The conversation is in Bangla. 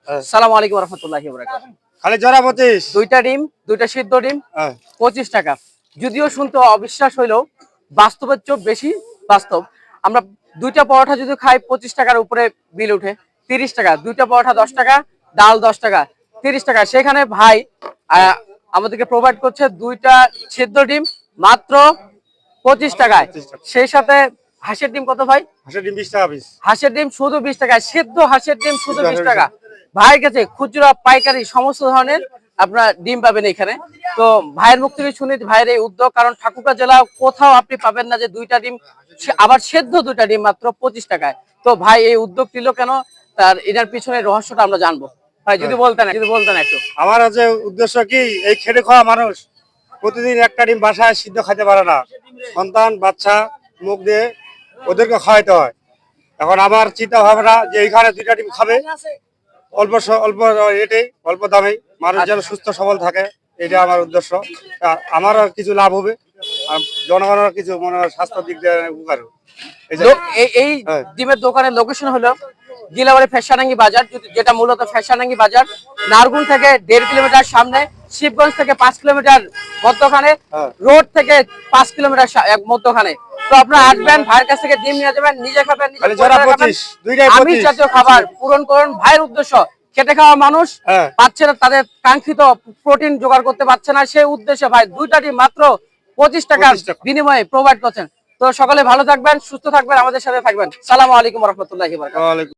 আসসালামু আলাইকুম ওয়া রাহমাতুল্লাহি ওয়া বারাকাতুহু। খালি জোড়া 25। দুইটা ডিম, দুইটা সিদ্ধ ডিম 25 টাকা। যদিও শুনতে অবিশ্বাস হইলেও বাস্তবের চেয়ে বেশি বাস্তব। আমরা দুইটা পরোটা যদি খাই 25 টাকার উপরে বিল উঠে। 30 টাকা, দুইটা পরোটা 10 টাকা, ডাল 10 টাকা, 30 টাকা। সেখানে ভাই আমাদেরকে প্রোভাইড করছে দুইটা সিদ্ধ ডিম মাত্র 25 টাকায়। 25 টাকা। সেই সাথে হাঁসের ডিম কত ভাই? হাঁসের ডিম 20 টাকা পিস। হাঁসের ডিম শুধু 20 টাকা, সিদ্ধ হাঁসের ডিম শুধু 20 টাকা। ভাইয়ের কাছে খুচরা পাইকারি সমস্ত ধরনের আপনার ডিম পাবেন এখানে। তো ভাইয়ের মুখ থেকে শুনি ভাইয়ের এই উদ্যোগ, কারণ ঠাকুরগাঁও জেলা কোথাও আপনি পাবেন না যে দুইটা ডিম আবার সেদ্ধ দুইটা ডিম মাত্র 25 টাকায়। তো ভাই এই উদ্যোগ নিল কেন, তার এটার পিছনে রহস্যটা আমরা জানবো। ভাই যদি বলতেন একটু। আমার আছে উদ্দেশ্য কি, এই খেটে খাওয়া মানুষ প্রতিদিন একটা ডিম বাসায় সিদ্ধ খেতে পারে না, সন্তান বাচ্চা মুখ দিয়ে ওদেরকে খাওয়াইতে হয়। এখন আমার চিন্তা ভাবনা যে এইখানে দুইটা ডিম খাবে, অল্প রেটে অল্প দামে মানুষ যেন সুস্থ সবল থাকে, এটা আমার উদ্দেশ্য। আমারও কিছু লাভ হবে, আর জনগণের কিছু মনে হয় স্বাস্থ্য দিক দিয়ে উপকার হবে। এই ডিমের দোকানের লোকেশন হলো গিলাবাড়ি ফ্যাশনাঙ্গি বাজার, যেটা মূলত ফ্যাশনাঙ্গি বাজার। নারগুন থেকে 1.5 কিলোমিটার সামনে, শিবগঞ্জ থেকে 5 কিলোমিটার মধ্যখানে, রোড থেকে 5 কিলোমিটার মধ্যখানে। তো আপনারা আসবেন, ভাইয়ের কাছ থেকে ডিম নিয়ে যাবেন, নিজে খাবেন, আমি জাতীয় খাবার পূরণ করুন। ভাইয়ের উদ্দেশ্য খেটে খাওয়া মানুষ পাচ্ছে না, তাদের কাঙ্ক্ষিত প্রোটিন জোগাড় করতে পারছে না, সেই উদ্দেশ্যে ভাই দুইটা ডিম মাত্র 25 টাকার বিনিময়ে প্রোভাইড করছেন। তো সকলে ভালো থাকবেন, সুস্থ থাকবেন, আমাদের সাথে থাকবেন। সালামু আলাইকুম ওয়া রাহমাতুল্লাহি ওয়া বারাকাতুহু।